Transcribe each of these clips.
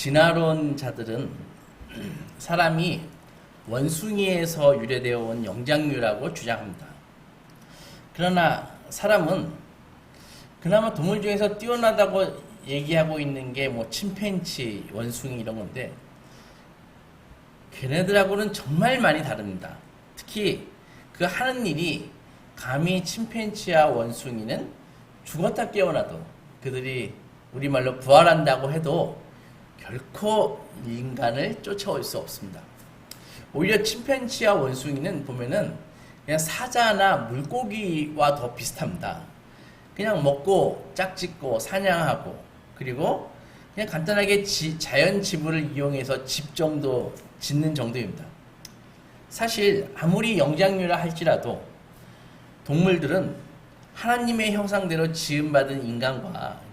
진화론자들은 사람이 원숭이에서 유래되어 온 영장류라고 주장합니다. 그러나 사람은 그나마 동물 중에서 뛰어나다고 얘기하고 있는 게 뭐 침팬치, 원숭이 이런 건데 걔네들하고는 정말 많이 다릅니다. 특히 그 하는 일이 감히 침팬치와 원숭이는 죽었다 깨어나도 그들이 우리말로 부활한다고 해도 결코 인간을 쫓아올 수 없습니다. 오히려 침팬치와 원숭이는 보면은 그냥 사자나 물고기와 더 비슷합니다. 그냥 먹고 짝짓고 사냥하고 그리고 그냥 간단하게 자연 지물을 이용해서 집 정도 짓는 정도입니다. 사실 아무리 영장류라 할지라도 동물들은 하나님의 형상대로 지음받은 인간과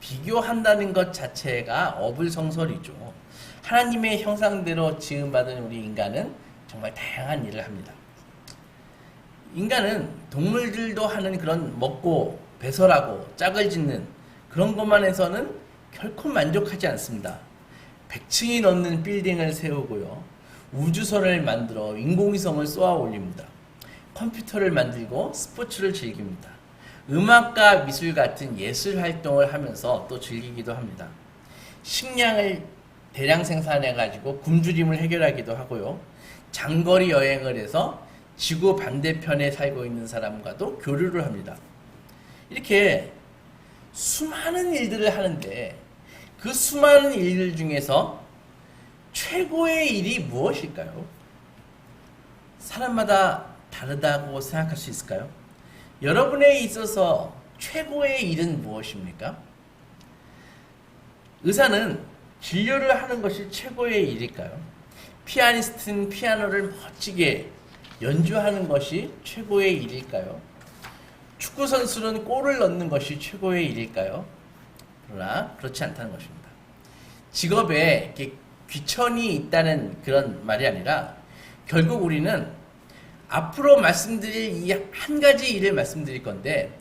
비교한다는 것 자체가 어불성설이죠. 하나님의 형상대로 지음받은 우리 인간은 정말 다양한 일을 합니다. 인간은 동물들도 하는 그런 먹고 배설하고 짝을 짓는 그런 것만 해서는 결코 만족하지 않습니다. 100층이 넘는 빌딩을 세우고요. 우주선을 만들어 인공위성을 쏘아 올립니다. 컴퓨터를 만들고 스포츠를 즐깁니다. 음악과 미술 같은 예술 활동을 하면서 또 즐기기도 합니다. 식량을 대량 생산해가지고 굶주림을 해결하기도 하고요. 장거리 여행을 해서 지구 반대편에 살고 있는 사람과도 교류를 합니다. 이렇게 수많은 일들을 하는데 그 수많은 일들 중에서 최고의 일이 무엇일까요? 사람마다 다르다고 생각할 수 있을까요? 여러분에 있어서 최고의 일은 무엇입니까? 의사는 진료를 하는 것이 최고의 일일까요? 피아니스트는 피아노를 멋지게 연주하는 것이 최고의 일일까요? 축구선수는 골을 넣는 것이 최고의 일일까요? 그러나 그렇지 않다는 것입니다. 직업에 이렇게 귀천이 있다는 그런 말이 아니라 결국 우리는 앞으로 말씀드릴 이 한 가지 일을 말씀드릴 건데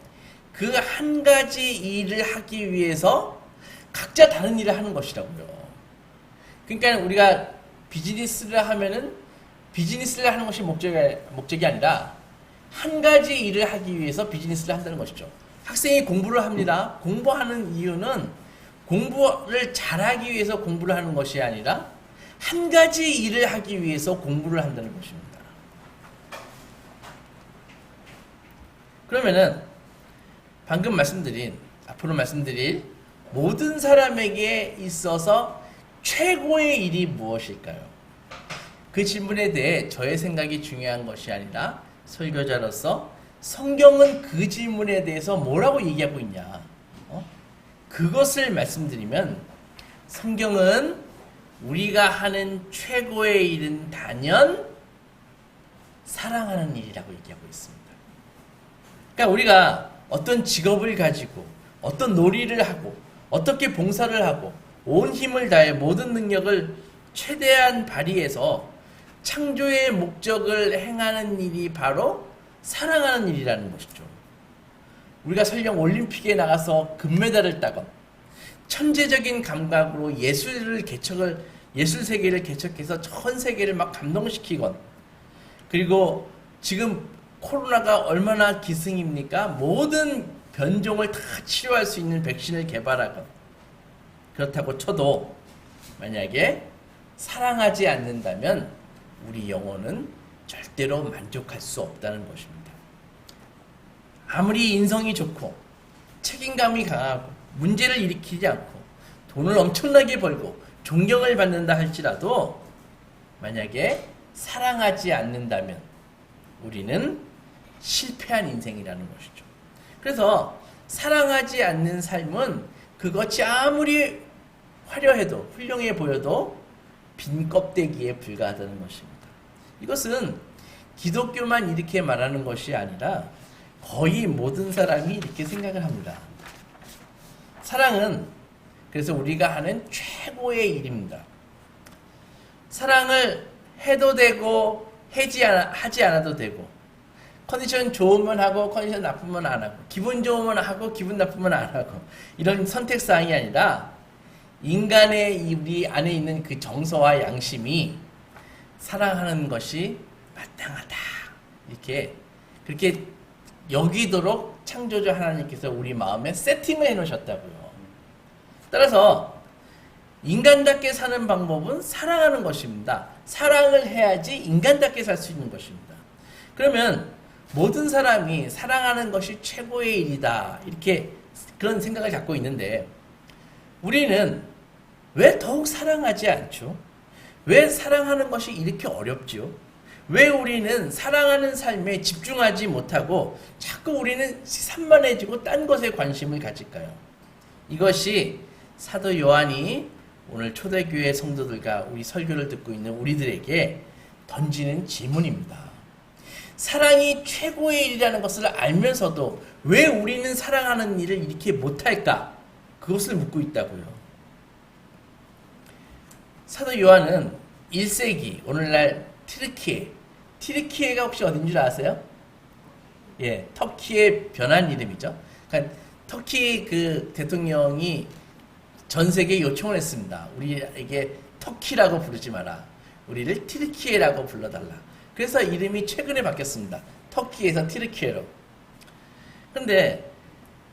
그 한 가지 일을 하기 위해서 각자 다른 일을 하는 것이라고요. 그러니까 우리가 비즈니스를 하면은 비즈니스를 하는 것이 목적이 아니라 한 가지 일을 하기 위해서 비즈니스를 한다는 것이죠. 학생이 공부를 합니다. 공부하는 이유는 공부를 잘하기 위해서 공부를 하는 것이 아니라 한 가지 일을 하기 위해서 공부를 한다는 것입니다. 그러면은 방금 앞으로 말씀드릴 모든 사람에게 있어서 최고의 일이 무엇일까요? 그 질문에 대해 저의 생각이 중요한 것이 아니라 설교자로서 성경은 그 질문에 대해서 뭐라고 얘기하고 있냐? 그것을 말씀드리면 성경은 우리가 하는 최고의 일은 단연 사랑하는 일이라고 얘기하고 있습니다. 그러니까 우리가 어떤 직업을 가지고 어떤 놀이를 하고 어떻게 봉사를 하고 온 힘을 다해 모든 능력을 최대한 발휘해서 창조의 목적을 행하는 일이 바로 사랑하는 일이라는 것이죠. 우리가 설령 올림픽에 나가서 금메달을 따건 천재적인 감각으로 예술 세계를 개척해서 전 세계를 막 감동시키건 그리고 지금 코로나가 얼마나 기승입니까? 모든 변종을 다 치료할 수 있는 백신을 개발하건 그렇다고 쳐도 만약에 사랑하지 않는다면 우리 영혼은 절대로 만족할 수 없다는 것입니다. 아무리 인성이 좋고 책임감이 강하고 문제를 일으키지 않고 돈을 엄청나게 벌고 존경을 받는다 할지라도 만약에 사랑하지 않는다면 우리는 실패한 인생이라는 것이죠. 그래서 사랑하지 않는 삶은 그것이 아무리 화려해도 훌륭해 보여도 빈 껍데기에 불과하다는 것입니다. 이것은 기독교만 이렇게 말하는 것이 아니라 거의 모든 사람이 이렇게 생각을 합니다. 사랑은 그래서 우리가 하는 최고의 일입니다. 사랑을 해도 되고 하지 않아도 되고 컨디션 좋으면 하고 컨디션 나쁘면 안 하고 기분 좋으면 하고 기분 나쁘면 안 하고 이런 선택사항이 아니라 인간의 우리 안에 있는 그 정서와 양심이 사랑하는 것이 마땅하다. 이렇게 그렇게 여기도록 창조주 하나님께서 우리 마음에 세팅을 해 놓으셨다고요. 따라서 인간답게 사는 방법은 사랑하는 것입니다. 사랑을 해야지 인간답게 살 수 있는 것입니다. 그러면 모든 사람이 사랑하는 것이 최고의 일이다. 이렇게 그런 생각을 갖고 있는데 우리는 왜 더욱 사랑하지 않죠? 왜 사랑하는 것이 이렇게 어렵죠? 왜 우리는 사랑하는 삶에 집중하지 못하고 자꾸 우리는 산만해지고 딴 것에 관심을 가질까요? 이것이 사도 요한이 오늘 초대교회 성도들과 우리 설교를 듣고 있는 우리들에게 던지는 질문입니다. 사랑이 최고의 일이라는 것을 알면서도 왜 우리는 사랑하는 일을 이렇게 못할까? 그것을 묻고 있다고요. 사도 요한은 1세기 오늘날 티르키예가 혹시 어딘 줄 아세요? 예, 터키의 변한 이름이죠. 그러니까 터키 그 대통령이 전 세계에 요청을 했습니다. 우리에게 터키라고 부르지 마라. 우리를 티르키예라고 불러달라. 그래서 이름이 최근에 바뀌었습니다. 터키에서 티르키예로. 근데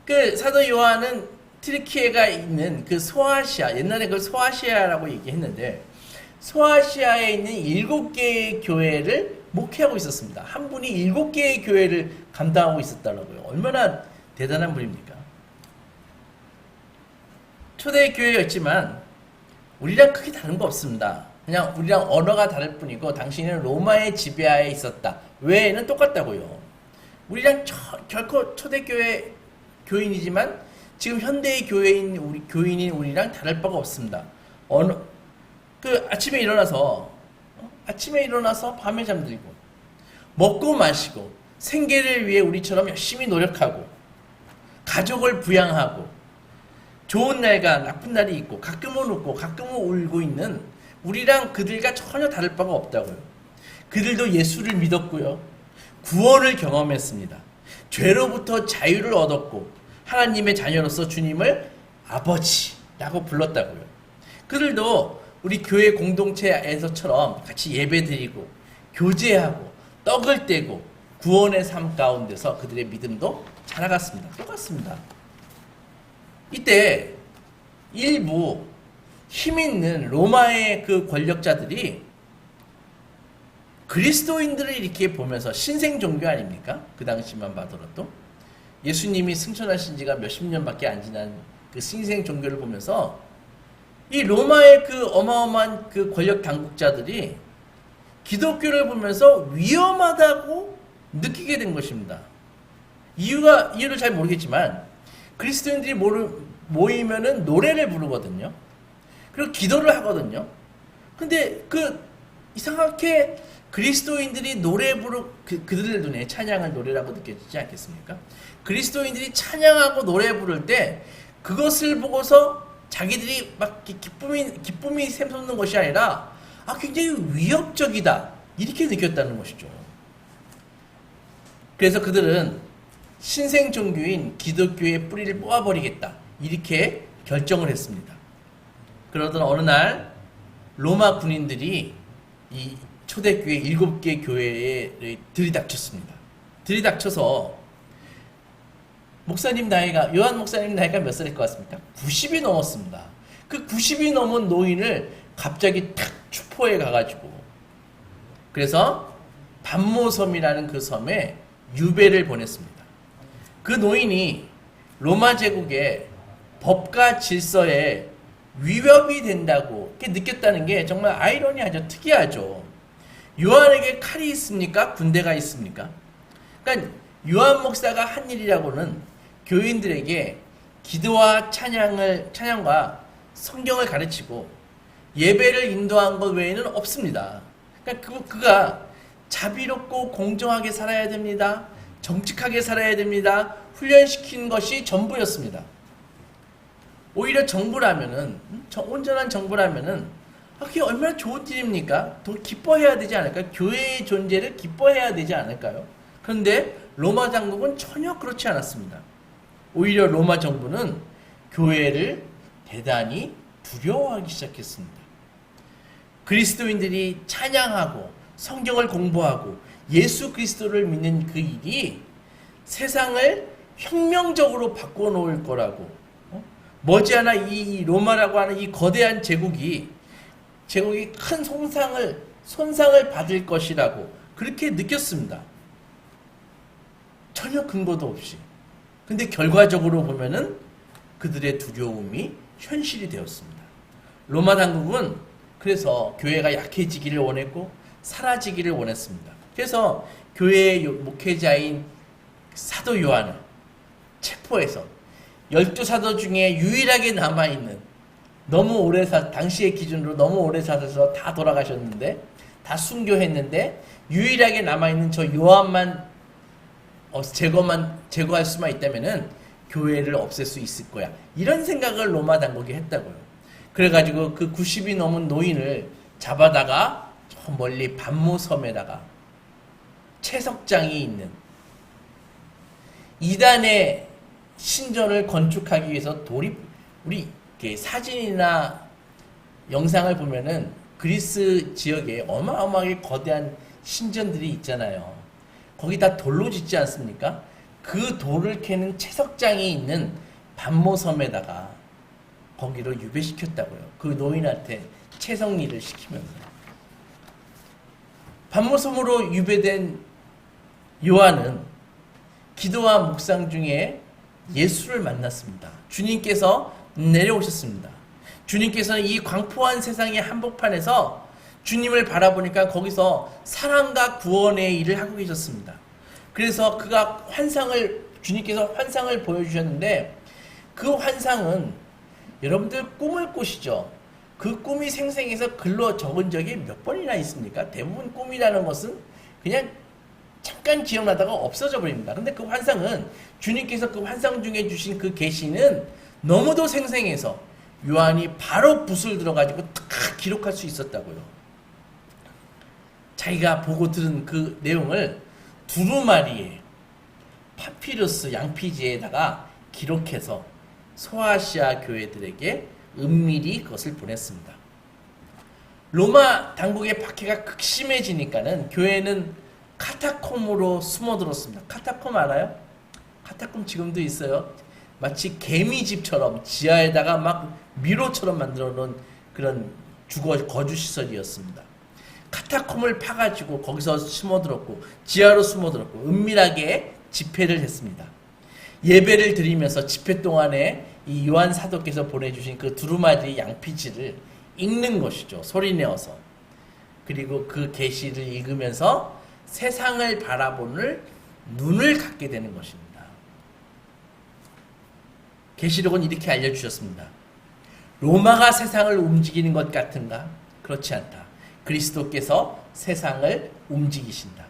그 사도 요한은 티르키예가 있는 그 소아시아, 옛날에 그걸 소아시아라고 얘기했는데 소아시아에 있는 7개의 교회를 목회하고 있었습니다. 한 분이 7개의 교회를 감당하고 있었더라고요. 얼마나 대단한 분입니까? 초대교회였지만 우리랑 크게 다른 거 없습니다. 그냥 우리랑 언어가 다를 뿐이고 당신은 로마의 지배하에 있었다. 외에는 똑같다고요. 우리랑 결코 초대교회 교인이지만 지금 현대의 교인인 우리랑 다를 바가 없습니다. 아침에 일어나서 밤에 잠들고 먹고 마시고 생계를 위해 우리처럼 열심히 노력하고 가족을 부양하고 좋은 날과 나쁜 날이 있고 가끔은 웃고 가끔은 울고 있는 우리랑 그들과 전혀 다를 바가 없다고요. 그들도 예수를 믿었고요. 구원을 경험했습니다. 죄로부터 자유를 얻었고 하나님의 자녀로서 주님을 아버지라고 불렀다고요. 그들도 우리 교회 공동체에서처럼 같이 예배드리고 교제하고 떡을 떼고 구원의 삶 가운데서 그들의 믿음도 자라갔습니다. 똑같습니다. 이때 일부 힘있는 로마의 그 권력자들이 그리스도인들을 이렇게 보면서 신생 종교 아닙니까? 그 당시만 봐더라도 예수님이 승천하신 지가 몇십 년밖에 안 지난 그 신생 종교를 보면서 이 로마의 그 어마어마한 그 권력 당국자들이 기독교를 보면서 위험하다고 느끼게 된 것입니다. 이유를 잘 모르겠지만 그리스도인들이 모이면은 노래를 부르거든요. 그리고 기도를 하거든요. 근데 이상하게 그리스도인들이 노래 그들의 눈에 찬양은 노래라고 느껴지지 않겠습니까? 그리스도인들이 찬양하고 노래 부를 때 그것을 보고서 자기들이 막 기쁨이 샘솟는 것이 아니라 굉장히 위협적이다. 이렇게 느꼈다는 것이죠. 그래서 그들은 신생 종교인 기독교의 뿌리를 뽑아버리겠다. 이렇게 결정을 했습니다. 그러던 어느 날 로마 군인들이 이 초대교회 7개 교회에 들이닥쳤습니다. 들이닥쳐서 요한 목사님 나이가 몇 살일 것 같습니까? 90이 넘었습니다. 그 90이 넘은 노인을 갑자기 탁 추포해 가가지고 그래서 반모섬이라는 그 섬에 유배를 보냈습니다. 그 노인이 로마 제국의 법과 질서에 위협이 된다고 이렇게 느꼈다는 게 정말 아이러니하죠. 특이하죠. 요한에게 칼이 있습니까? 군대가 있습니까? 그러니까 요한 목사가 한 일이라고는 교인들에게 기도와 찬양과 성경을 가르치고 예배를 인도한 것 외에는 없습니다. 그러니까 그가 자비롭고 공정하게 살아야 됩니다. 정직하게 살아야 됩니다. 훈련시킨 것이 전부였습니다. 오히려 온전한 정부라면은 그게 얼마나 좋은 일입니까? 더 기뻐해야 되지 않을까요? 교회의 존재를 기뻐해야 되지 않을까요? 그런데 로마 당국은 전혀 그렇지 않았습니다. 오히려 로마 정부는 교회를 대단히 두려워하기 시작했습니다. 그리스도인들이 찬양하고 성경을 공부하고 예수 그리스도를 믿는 그 일이 세상을 혁명적으로 바꿔놓을 거라고, 머지않아 이 로마라고 하는 이 거대한 제국이 큰 손상을 받을 것이라고 그렇게 느꼈습니다. 전혀 근거도 없이. 근데 결과적으로 보면은 그들의 두려움이 현실이 되었습니다. 로마 당국은 그래서 교회가 약해지기를 원했고 사라지기를 원했습니다. 그래서 교회의 목회자인 사도 요한을 체포해서 12사도 중에 유일하게 남아있는, 당시의 기준으로 너무 오래 사셔서 다 돌아가셨는데, 다 순교했는데 유일하게 남아있는 저 요한만 제거할 수만 있다면은 교회를 없앨 수 있을 거야. 이런 생각을 로마 당국이 했다고요. 그래가지고 그 90이 넘은 노인을 잡아다가 저 멀리 반모섬에다가 채석장이 있는 이단의 신전을 건축하기 위해서 우리 사진이나 영상을 보면은 그리스 지역에 어마어마하게 거대한 신전들이 있잖아요. 거기 다 돌로 짓지 않습니까? 그 돌을 캐는 채석장이 있는 반모섬에다가 거기로 유배시켰다고요. 그 노인한테 채석일을 시키면서. 반모섬으로 유배된 요한은 기도와 묵상 중에 예수를 만났습니다. 주님께서 내려오셨습니다. 주님께서는 이 광포한 세상의 한복판에서 주님을 바라보니까 거기서 사랑과 구원의 일을 하고 계셨습니다. 그래서 주님께서 환상을 보여주셨는데, 그 환상은 여러분들 꿈을 꾸시죠. 그 꿈이 생생해서 글로 적은 적이 몇 번이나 있습니까? 대부분 꿈이라는 것은 그냥 잠깐 기억나다가 없어져 버립니다. 근데 그 환상은, 주님께서 그 환상 중에 주신 그 계시는 너무도 생생해서 요한이 바로 붓을 들어가지고 딱 기록할 수 있었다고요. 자기가 보고 들은 그 내용을 두루마리에 파피루스 양피지에다가 기록해서 소아시아 교회들에게 은밀히 그것을 보냈습니다. 로마 당국의 박해가 극심해지니까는 교회는 카타콤으로 숨어들었습니다. 카타콤 알아요? 카타콤 지금도 있어요. 마치 개미집처럼 지하에다가 막 미로처럼 만들어 놓은 그런 거주시설이었습니다. 카타콤을 파가지고 거기서 숨어들었고 지하로 숨어들었고 은밀하게 집회를 했습니다. 예배를 드리면서 집회 동안에 이 요한 사도께서 보내주신 그 두루마리 양피지를 읽는 것이죠. 소리내어서. 그리고 그 계시를 읽으면서 세상을 바라보는 눈을 갖게 되는 것입니다. 계시록은 이렇게 알려주셨습니다. 로마가 세상을 움직이는 것 같은가? 그렇지 않다. 그리스도께서 세상을 움직이신다.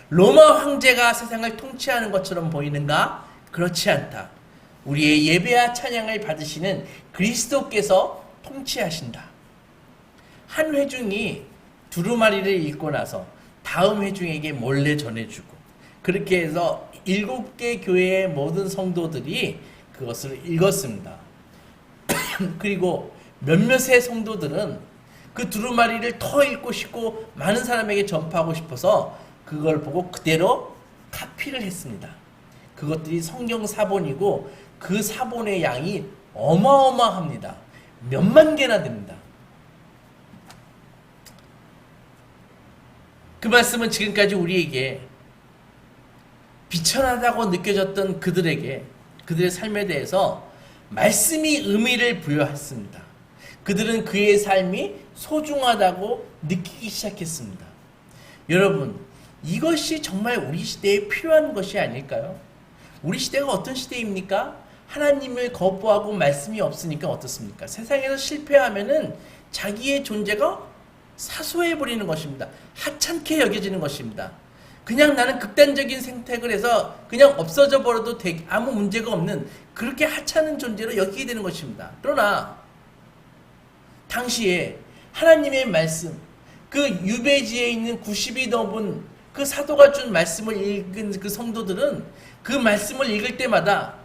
로마 황제가 세상을 통치하는 것처럼 보이는가? 그렇지 않다. 우리의 예배와 찬양을 받으시는 그리스도께서 통치하신다. 한 회중이 두루마리를 읽고 나서 다음 회중에게 몰래 전해주고, 그렇게 해서 7개 교회의 모든 성도들이 그것을 읽었습니다. 그리고 몇몇의 성도들은 그 두루마리를 더 읽고 싶고 많은 사람에게 전파하고 싶어서 그걸 보고 그대로 카피를 했습니다. 그것들이 성경 사본이고 그 사본의 양이 어마어마합니다. 몇만 개나 됩니다. 그 말씀은 지금까지 우리에게 비천하다고 느껴졌던 그들의 삶에 대해서 말씀이 의미를 부여했습니다. 그들은 그의 삶이 소중하다고 느끼기 시작했습니다. 여러분, 이것이 정말 우리 시대에 필요한 것이 아닐까요? 우리 시대가 어떤 시대입니까? 하나님을 거부하고 말씀이 없으니까 어떻습니까? 세상에서 실패하면은 자기의 존재가 사소해버리는 것입니다. 하찮게 여겨지는 것입니다. 그냥 나는 극단적인 선택을 해서 그냥 없어져 버려도 아무 문제가 없는 그렇게 하찮은 존재로 여기게 되는 것입니다. 그러나 당시에 하나님의 말씀, 그 유배지에 있는 90이 넘은 그 사도가 준 말씀을 읽은 그 성도들은 그 말씀을 읽을 때마다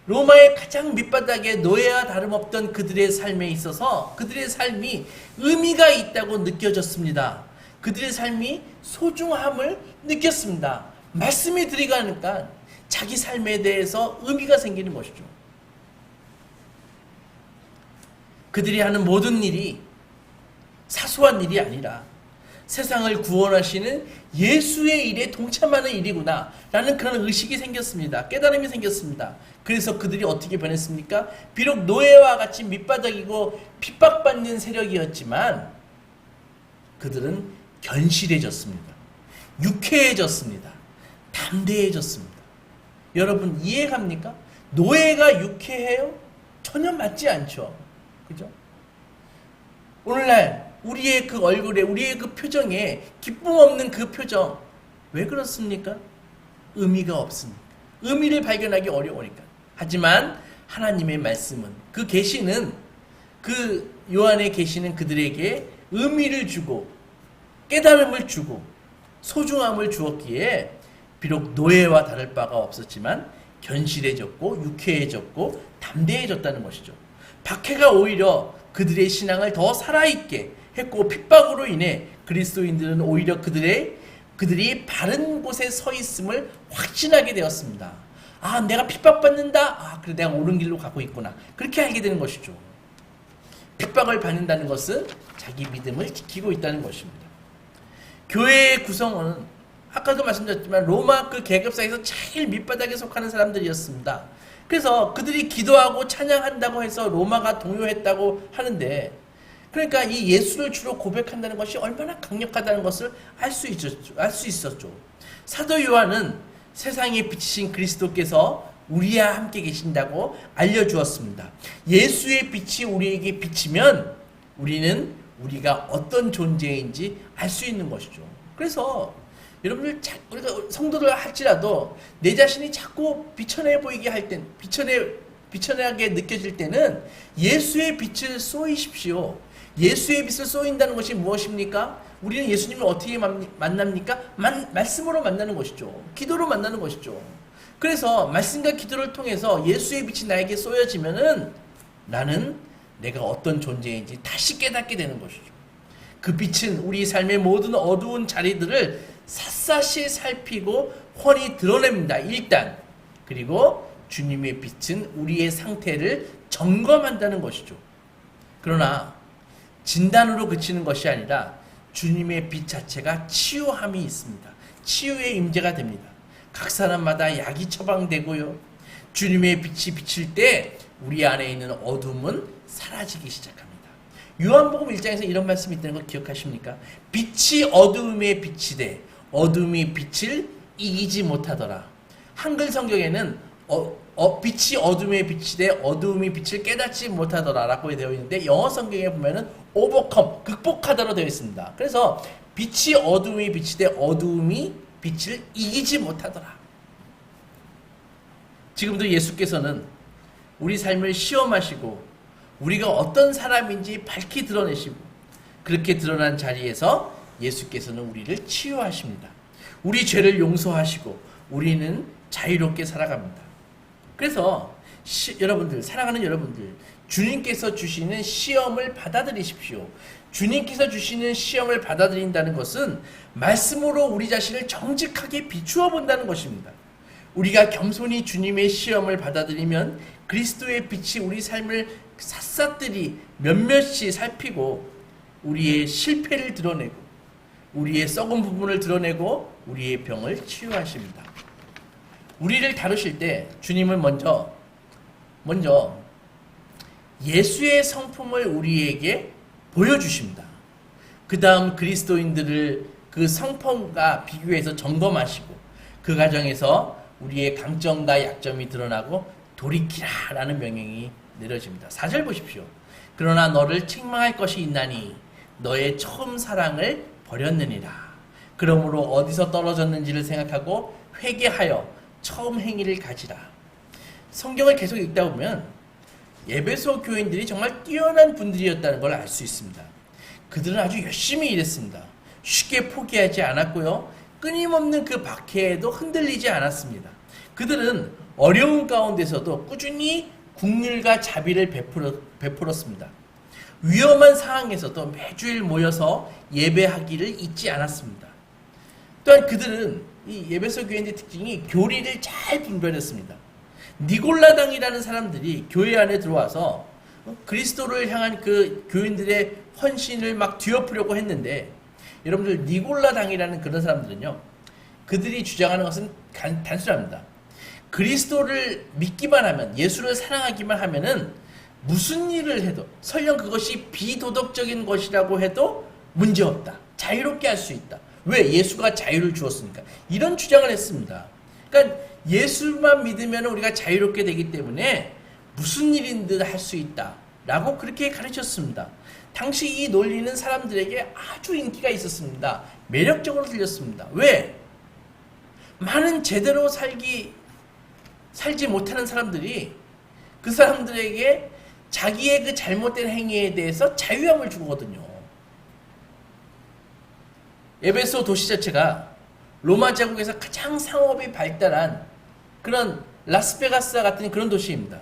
로마의 가장 밑바닥에 노예와 다름없던 그들의 삶에 있어서 그들의 삶이 의미가 있다고 느껴졌습니다. 그들의 삶이 소중함을 느꼈습니다. 말씀이 들어가니까 자기 삶에 대해서 의미가 생기는 것이죠. 그들이 하는 모든 일이 사소한 일이 아니라 세상을 구원하시는 예수의 일에 동참하는 일이구나 라는 그런 의식이 생겼습니다. 깨달음이 생겼습니다. 그래서 그들이 어떻게 변했습니까? 비록 노예와 같이 밑바닥이고 핍박받는 세력이었지만 그들은 견실해졌습니다. 유쾌해졌습니다. 담대해졌습니다. 여러분 이해갑니까? 노예가 유쾌해요? 전혀 맞지 않죠. 그죠? 오늘날 우리의 그 얼굴에, 우리의 그 표정에 기쁨 없는 그 표정, 왜 그렇습니까? 의미가 없으니까. 의미를 발견하기 어려우니까. 하지만 하나님의 말씀은, 그 계시는, 그 요한의 계시는 그들에게 의미를 주고 깨달음을 주고 소중함을 주었기에 비록 노예와 다를 바가 없었지만 견실해졌고 유쾌해졌고 담대해졌다는 것이죠. 박해가 오히려 그들의 신앙을 더 살아있게 했고 핍박으로 인해 그리스도인들은 오히려 그들이 바른 곳에 서 있음을 확신하게 되었습니다. 아, 내가 핍박받는다? 아, 그래, 내가 옳은 길로 가고 있구나. 그렇게 알게 되는 것이죠. 핍박을 받는다는 것은 자기 믿음을 지키고 있다는 것입니다. 교회의 구성원은 아까도 말씀드렸지만 로마 그 계급사에서 제일 밑바닥에 속하는 사람들이었습니다. 그래서 그들이 기도하고 찬양한다고 해서 로마가 동요했다고 하는데, 그러니까 이 예수를 주로 고백한다는 것이 얼마나 강력하다는 것을 알 수 있었죠. 사도 요한은 세상에 비치신 그리스도께서 우리와 함께 계신다고 알려주었습니다. 예수의 빛이 우리에게 비치면 우리가 어떤 존재인지 알 수 있는 것이죠. 그래서 여러분들, 우리가 성도들 할지라도 내 자신이 자꾸 비천해 보이게 할 땐, 비천하게 느껴질 때는 예수의 빛을 쏘이십시오. 예수의 빛을 쏘인다는 것이 무엇입니까? 우리는 예수님을 어떻게 만납니까? 말씀으로 만나는 것이죠. 기도로 만나는 것이죠. 그래서 말씀과 기도를 통해서 예수의 빛이 나에게 쏘여지면은 나는 내가 어떤 존재인지 다시 깨닫게 되는 것이죠. 그 빛은 우리 삶의 모든 어두운 자리들을 샅샅이 살피고 훤히 드러냅니다. 일단. 그리고 주님의 빛은 우리의 상태를 점검한다는 것이죠. 그러나 진단으로 그치는 것이 아니라 주님의 빛 자체가 치유함이 있습니다. 치유의 임재가 됩니다. 각 사람마다 약이 처방되고요. 주님의 빛이 비칠 때 우리 안에 있는 어둠은 사라지기 시작합니다. 요한복음 1장에서 이런 말씀이 있다는 거 기억하십니까? 빛이 어두움에 비치되 어둠이 빛을 이기지 못하더라. 한글 성경에는 빛이 어둠에 비치되 어둠이 빛을 깨닫지 못하더라 라고 되어 있는데, 영어 성경에 보면은 overcome, 극복하다로 되어 있습니다. 그래서 빛이 어둠에 비치되 어둠이 빛을 이기지 못하더라. 지금도 예수께서는 우리 삶을 시험하시고 우리가 어떤 사람인지 밝히 드러내시고, 그렇게 드러난 자리에서 예수께서는 우리를 치유하십니다. 우리 죄를 용서하시고 우리는 자유롭게 살아갑니다. 그래서 여러분들, 사랑하는 여러분들, 주님께서 주시는 시험을 받아들이십시오. 주님께서 주시는 시험을 받아들인다는 것은 말씀으로 우리 자신을 정직하게 비추어 본다는 것입니다. 우리가 겸손히 주님의 시험을 받아들이면 그리스도의 빛이 우리 삶을 샅샅들이 몇몇이 살피고 우리의 실패를 드러내고 우리의 썩은 부분을 드러내고 우리의 병을 치유하십니다. 우리를 다루실 때 주님은 먼저 예수의 성품을 우리에게 보여주십니다. 그 다음 그리스도인들을 그 성품과 비교해서 점검하시고 그 과정에서 우리의 강점과 약점이 드러나고 돌이키라 라는 명령이 내려집니다. 4절 보십시오. 그러나 너를 책망할 것이 있나니 너의 처음 사랑을 버렸느니라. 그러므로 어디서 떨어졌는지를 생각하고 회개하여 처음 행위를 가지라. 성경을 계속 읽다 보면 에베소 교인들이 정말 뛰어난 분들이었다는 걸 알 수 있습니다. 그들은 아주 열심히 일했습니다. 쉽게 포기하지 않았고요. 끊임없는 그 박해에도 흔들리지 않았습니다. 그들은 어려운 가운데서도 꾸준히 국률과 자비를 베풀었습니다. 위험한 상황에서도 매주일 모여서 예배하기를 잊지 않았습니다. 또한 그들은 이 에베소 교인의 특징이 교리를 잘 분별했습니다. 니골라당이라는 사람들이 교회 안에 들어와서 그리스도를 향한 그 교인들의 헌신을 막 뒤엎으려고 했는데, 여러분들 니골라당이라는 그런 사람들은요, 그들이 주장하는 것은 단순합니다. 그리스도를 믿기만 하면, 예수를 사랑하기만 하면은 무슨 일을 해도, 설령 그것이 비도덕적인 것이라고 해도 문제없다. 자유롭게 할 수 있다. 왜? 예수가 자유를 주었으니까. 이런 주장을 했습니다. 그러니까 예수만 믿으면 우리가 자유롭게 되기 때문에 무슨 일인든 할 수 있다 라고 그렇게 가르쳤습니다. 당시 이 논리는 사람들에게 아주 인기가 있었습니다. 매력적으로 들렸습니다. 왜? 많은 제대로 살지 못하는 사람들이 그 사람들에게 자기의 그 잘못된 행위에 대해서 자유함을 주거든요. 에베소 도시 자체가 로마 제국에서 가장 상업이 발달한 그런 라스베가스 같은 그런 도시입니다.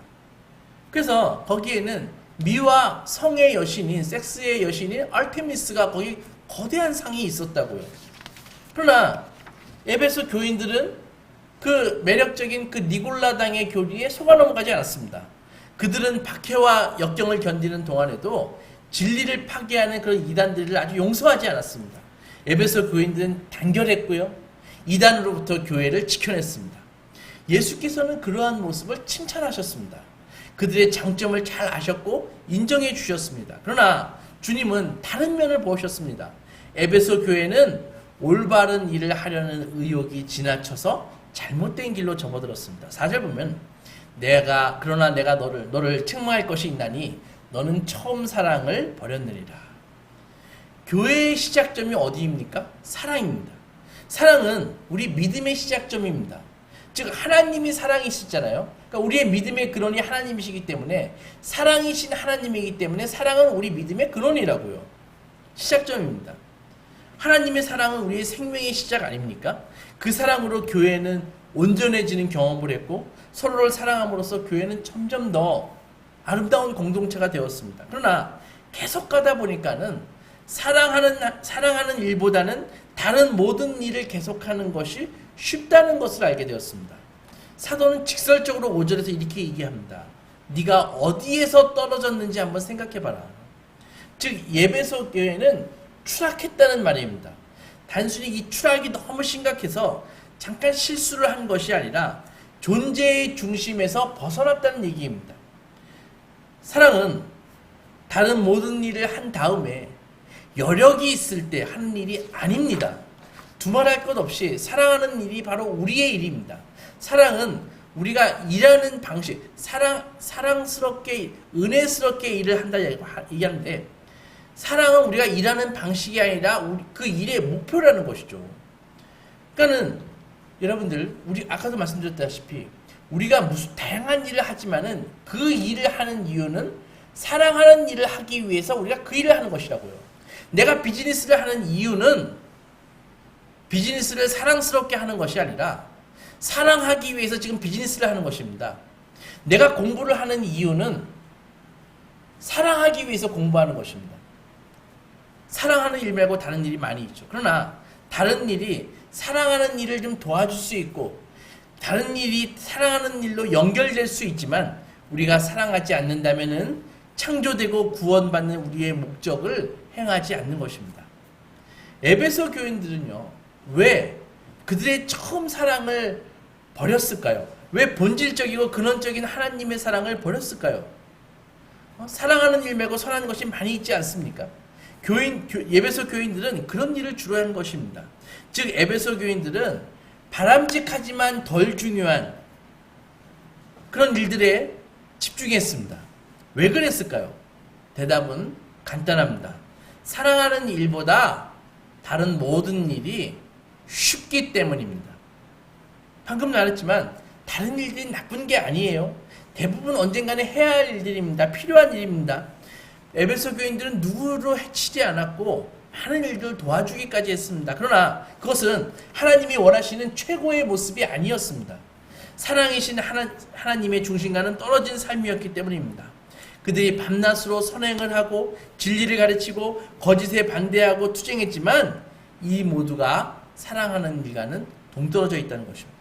그래서 거기에는 미와 성의 여신인, 섹스의 여신인 알테미스가 거기 거대한 상이 있었다고요. 그러나 에베소 교인들은 그 매력적인 그 니골라당의 교리에 속아 넘어가지 않았습니다. 그들은 박해와 역경을 견디는 동안에도 진리를 파괴하는 그런 이단들을 아주 용서하지 않았습니다. 에베소 교인들은 단결했고요, 이단으로부터 교회를 지켜냈습니다. 예수께서는 그러한 모습을 칭찬하셨습니다. 그들의 장점을 잘 아셨고 인정해 주셨습니다. 그러나 주님은 다른 면을 보셨습니다. 에베소 교회는 올바른 일을 하려는 의욕이 지나쳐서 잘못된 길로 접어들었습니다. 4절 보면 그러나 내가 너를 책망할 것이 있나니 너는 처음 사랑을 버렸느니라. 교회의 시작점이 어디입니까? 사랑입니다. 사랑은 우리 믿음의 시작점입니다. 즉 하나님이 사랑이시잖아요. 그러니까 우리의 믿음의 근원이 하나님이시기 때문에, 사랑이신 하나님이기 때문에 사랑은 우리 믿음의 근원이라고요. 시작점입니다. 하나님의 사랑은 우리의 생명의 시작 아닙니까? 그 사랑으로 교회는 온전해지는 경험을 했고 서로를 사랑함으로써 교회는 점점 더 아름다운 공동체가 되었습니다. 그러나 계속 가다 보니까는 사랑하는 일보다는 다른 모든 일을 계속하는 것이 쉽다는 것을 알게 되었습니다. 사도는 직설적으로 5절에서 이렇게 얘기합니다. 네가 어디에서 떨어졌는지 한번 생각해봐라. 즉 에베소 교회는 추락했다는 말입니다. 단순히 이 추락이 너무 심각해서 잠깐 실수를 한 것이 아니라 존재의 중심에서 벗어났다는 얘기입니다. 사랑은 다른 모든 일을 한 다음에 여력이 있을 때 하는 일이 아닙니다. 두말할 것 없이 사랑하는 일이 바로 우리의 일입니다. 사랑은 우리가 일하는 방식, 사랑스럽게, 은혜스럽게 일을 한다 얘기하는데, 사랑은 우리가 일하는 방식이 아니라 그 일의 목표라는 것이죠. 그러니까는 여러분들, 우리 아까도 말씀드렸다시피 우리가 무슨 다양한 일을 하지만은 그 일을 하는 이유는 사랑하는 일을 하기 위해서 우리가 그 일을 하는 것이라고요. 내가 비즈니스를 하는 이유는 비즈니스를 사랑스럽게 하는 것이 아니라 사랑하기 위해서 지금 비즈니스를 하는 것입니다. 내가 공부를 하는 이유는 사랑하기 위해서 공부하는 것입니다. 사랑하는 일 말고 다른 일이 많이 있죠. 그러나 다른 일이 사랑하는 일을 좀 도와줄 수 있고 다른 일이 사랑하는 일로 연결될 수 있지만, 우리가 사랑하지 않는다면은 창조되고 구원받는 우리의 목적을 행하지 않는 것입니다. 에베소 교인들은요, 왜 그들의 처음 사랑을 버렸을까요? 왜 본질적이고 근원적인 하나님의 사랑을 버렸을까요? 사랑하는 일 말고 선하는 것이 많이 있지 않습니까? 에베소 교인들은 그런 일을 주로 한 것입니다. 즉 에베소 교인들은 바람직하지만 덜 중요한 그런 일들에 집중했습니다. 왜 그랬을까요? 대답은 간단합니다. 사랑하는 일보다 다른 모든 일이 쉽기 때문입니다. 방금 말했지만 다른 일들이 나쁜 게 아니에요. 대부분 언젠가는 해야 할 일들입니다. 필요한 일입니다. 에베소 교인들은 누구를 해치지 않았고 많은 일들을 도와주기까지 했습니다. 그러나 그것은 하나님이 원하시는 최고의 모습이 아니었습니다. 사랑이신 하나님의 중심과는 떨어진 삶이었기 때문입니다. 그들이 밤낮으로 선행을 하고 진리를 가르치고 거짓에 반대하고 투쟁했지만 이 모두가 사랑하는 일과는 동떨어져 있다는 것입니다.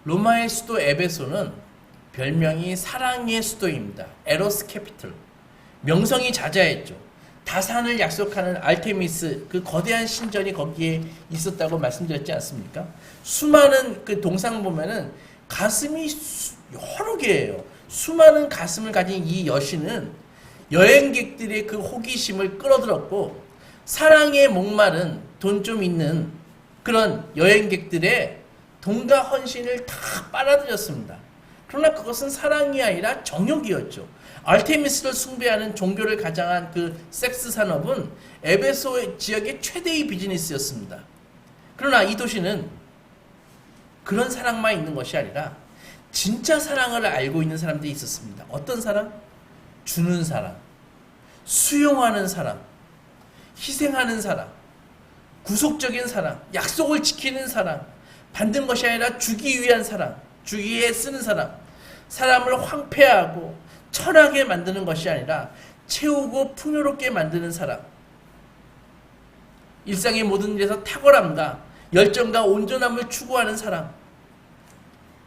로마의 수도 에베소는 별명이 사랑의 수도입니다. 에로스 캐피털. 명성이 자자했죠. 다산을 약속하는 알테미스, 그 거대한 신전이 거기에 있었다고 말씀드렸지 않습니까? 수많은 그 동상 보면은 가슴이 여러 개예요. 수많은 가슴을 가진 이 여신은 여행객들의 그 호기심을 끌어들였고 사랑에 목마른 돈 좀 있는 그런 여행객들의 돈과 헌신을 다 빨아들였습니다. 그러나 그것은 사랑이 아니라 정욕이었죠. 알테미스를 숭배하는 종교를 가장한 그 섹스 산업은 에베소 지역의 최대의 비즈니스였습니다. 그러나 이 도시는 그런 사랑만 있는 것이 아니라 진짜 사랑을 알고 있는 사람들이 있었습니다. 어떤 사랑? 주는 사랑, 수용하는 사랑, 희생하는 사랑, 구속적인 사랑, 약속을 지키는 사랑, 받는 것이 아니라 주기 위한 사랑, 주기에 쓰는 사랑, 사람을 황폐하고 철하게 만드는 것이 아니라 채우고 풍요롭게 만드는 사람, 일상의 모든 일에서 탁월함과 열정과 온전함을 추구하는 사람.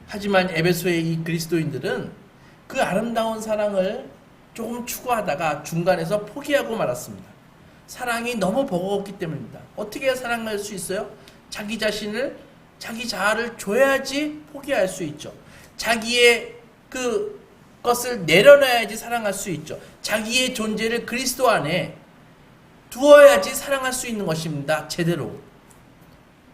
하지만 에베소의 이 그리스도인들은 그 아름다운 사랑을 조금 추구하다가 중간에서 포기하고 말았습니다. 사랑이 너무 버거웠기 때문입니다. 어떻게 사랑할 수 있어요? 자기 자신을, 자기 자아를 줘야지 포기할 수 있죠. 자기의 그 것을 내려놔야지 사랑할 수 있죠. 자기의 존재를 그리스도 안에 두어야지 사랑할 수 있는 것입니다. 제대로.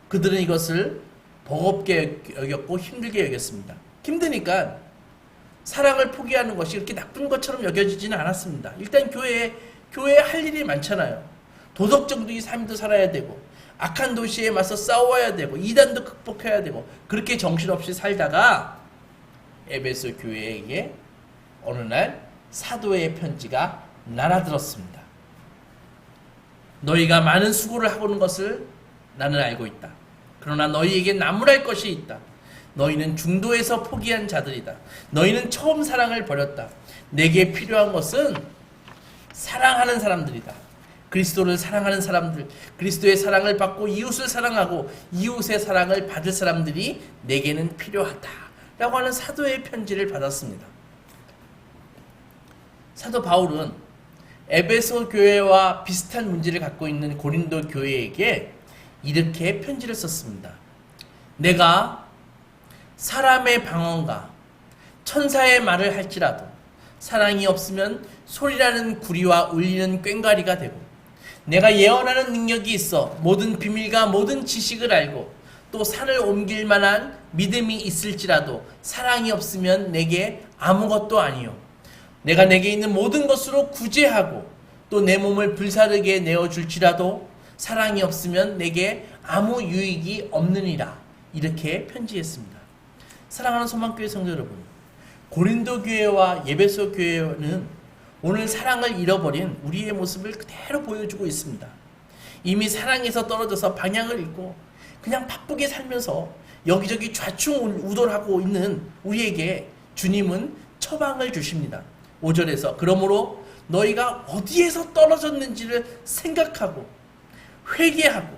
그들은 이것을 버겁게 여겼고 힘들게 여겼습니다. 힘드니까 사랑을 포기하는 것이 그렇게 나쁜 것처럼 여겨지지는 않았습니다. 일단 교회에 할 일이 많잖아요. 도덕적인 삶도 살아야 되고 악한 도시에 맞서 싸워야 되고 이단도 극복해야 되고 그렇게 정신없이 살다가 에베소 교회에게 어느 날 사도의 편지가 날아들었습니다. 너희가 많은 수고를 하고 있는 것을 나는 알고 있다. 그러나 너희에게 나무랄 것이 있다. 너희는 중도에서 포기한 자들이다. 너희는 처음 사랑을 버렸다. 내게 필요한 것은 사랑하는 사람들이다. 그리스도를 사랑하는 사람들, 그리스도의 사랑을 받고 이웃을 사랑하고 이웃의 사랑을 받을 사람들이 내게는 필요하다. 라고 하는 사도의 편지를 받았습니다. 사도 바울은 에베소 교회와 비슷한 문제를 갖고 있는 고린도 교회에게 이렇게 편지를 썼습니다. 내가 사람의 방언과 천사의 말을 할지라도 사랑이 없으면 소리라는 구리와 울리는 꽹과리가 되고 내가 예언하는 능력이 있어 모든 비밀과 모든 지식을 알고 또 산을 옮길 만한 믿음이 있을지라도 사랑이 없으면 내게 아무것도 아니요 내가 내게 있는 모든 것으로 구제하고 또 내 몸을 불사르게 내어줄지라도 사랑이 없으면 내게 아무 유익이 없느니라. 이렇게 편지했습니다. 사랑하는 소망교회 성도 여러분, 고린도 교회와 에베소 교회는 오늘 사랑을 잃어버린 우리의 모습을 그대로 보여주고 있습니다. 이미 사랑에서 떨어져서 방향을 잃고 그냥 바쁘게 살면서 여기저기 좌충우돌하고 있는 우리에게 주님은 처방을 주십니다. 5절에서 그러므로 너희가 어디에서 떨어졌는지를 생각하고 회개하고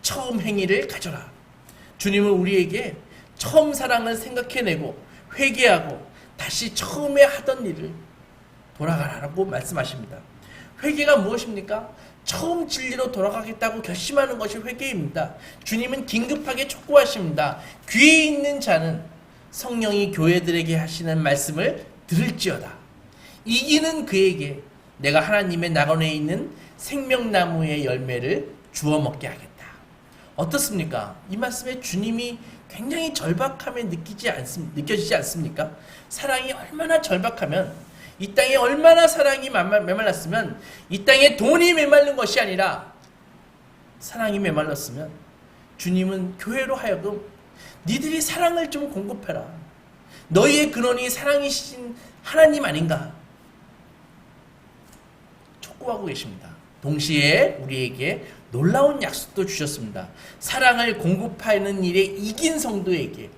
처음 행위를 가져라. 주님은 우리에게 처음 사랑을 생각해내고 회개하고 다시 처음에 하던 일을 돌아가라고 말씀하십니다. 회개가 무엇입니까? 처음 진리로 돌아가겠다고 결심하는 것이 회개입니다. 주님은 긴급하게 촉구하십니다. 귀에 있는 자는 성령이 교회들에게 하시는 말씀을 들을지어다. 이기는 그에게 내가 하나님의 낙원에 있는 생명나무의 열매를 주워 먹게 하겠다. 어떻습니까? 이 말씀에 주님이 굉장히 절박함에 느껴지지 않습니까? 사랑이 얼마나 절박하면 이 땅에 얼마나 사랑이 메말랐으면 이 땅에 돈이 메말른 것이 아니라 사랑이 메말랐으면 주님은 교회로 하여금 니들이 사랑을 좀 공급해라. 너희의 근원이 사랑이신 하나님 아닌가? 촉구하고 계십니다. 동시에 우리에게 놀라운 약속도 주셨습니다. 사랑을 공급하는 일에 이긴 성도에게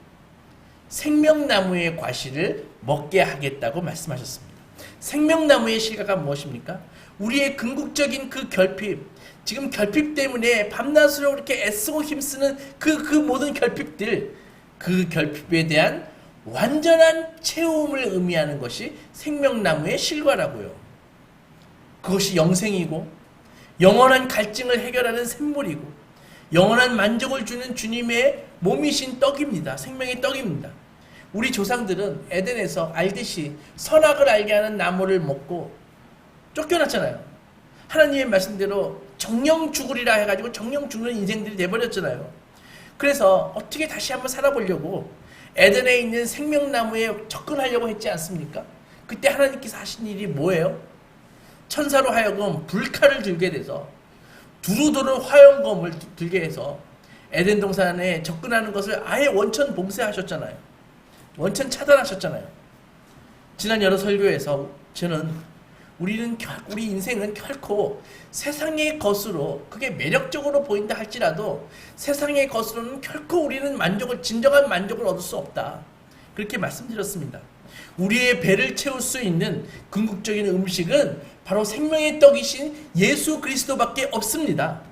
생명나무의 과실을 먹게 하겠다고 말씀하셨습니다. 생명나무의 실과가 무엇입니까? 우리의 궁극적인 그 결핍, 지금 결핍 때문에 밤낮으로 이렇게 애쓰고 힘쓰는 그 모든 결핍들, 그 결핍에 대한 완전한 채움을 의미하는 것이 생명나무의 실과라고요. 그것이 영생이고 영원한 갈증을 해결하는 샘물이고 영원한 만족을 주는 주님의 몸이신 떡입니다. 생명의 떡입니다. 우리 조상들은 에덴에서 알듯이 선악을 알게 하는 나무를 먹고 쫓겨났잖아요. 하나님의 말씀대로 정령 죽으리라 해가지고 정령 죽는 인생들이 돼버렸잖아요. 그래서 어떻게 다시 한번 살아보려고 에덴에 있는 생명나무에 접근하려고 했지 않습니까? 그때 하나님께서 하신 일이 뭐예요? 천사로 하여금 불칼을 들게 돼서 두루두루 화염검을 들게 해서 에덴 동산에 접근하는 것을 아예 원천 봉쇄하셨잖아요. 원천 차단하셨잖아요. 지난 여러 설교에서 저는 우리 인생은 결코 세상의 것으로 그게 매력적으로 보인다 할지라도 세상의 것으로는 결코 우리는 진정한 만족을 얻을 수 없다. 그렇게 말씀드렸습니다. 우리의 배를 채울 수 있는 궁극적인 음식은 바로 생명의 떡이신 예수 그리스도밖에 없습니다.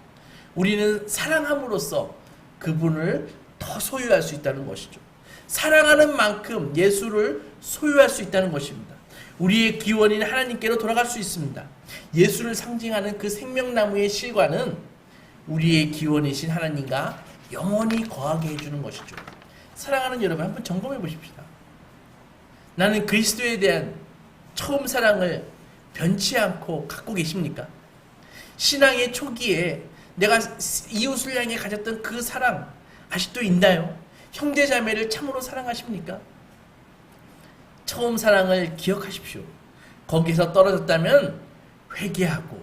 우리는 사랑함으로써 그분을 더 소유할 수 있다는 것이죠. 사랑하는 만큼 예수를 소유할 수 있다는 것입니다. 우리의 기원인 하나님께로 돌아갈 수 있습니다. 예수를 상징하는 그 생명나무의 실과는 우리의 기원이신 하나님과 영원히 거하게 해주는 것이죠. 사랑하는 여러분, 한번 점검해 보십시다. 나는 그리스도에 대한 처음 사랑을 변치 않고 갖고 계십니까? 신앙의 초기에 내가 이웃을 향해 가졌던 그 사랑 아직도 있나요? 형제자매를 참으로 사랑하십니까? 처음 사랑을 기억하십시오. 거기서 떨어졌다면 회개하고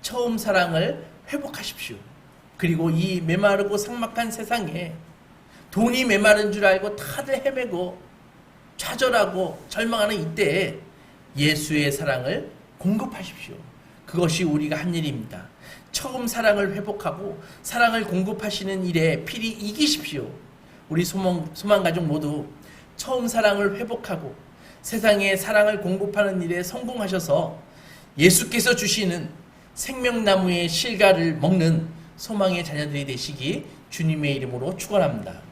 처음 사랑을 회복하십시오. 그리고 이 메마르고 삭막한 세상에 돈이 메마른 줄 알고 다들 헤매고 좌절하고 절망하는 이때에 예수의 사랑을 공급하십시오. 그것이 우리가 한 일입니다. 처음 사랑을 회복하고 사랑을 공급하시는 일에 필히 이기십시오. 우리 소망가족 모두 처음 사랑을 회복하고 세상에 사랑을 공급하는 일에 성공하셔서 예수께서 주시는 생명나무의 실과를 먹는 소망의 자녀들이 되시기 주님의 이름으로 축원합니다.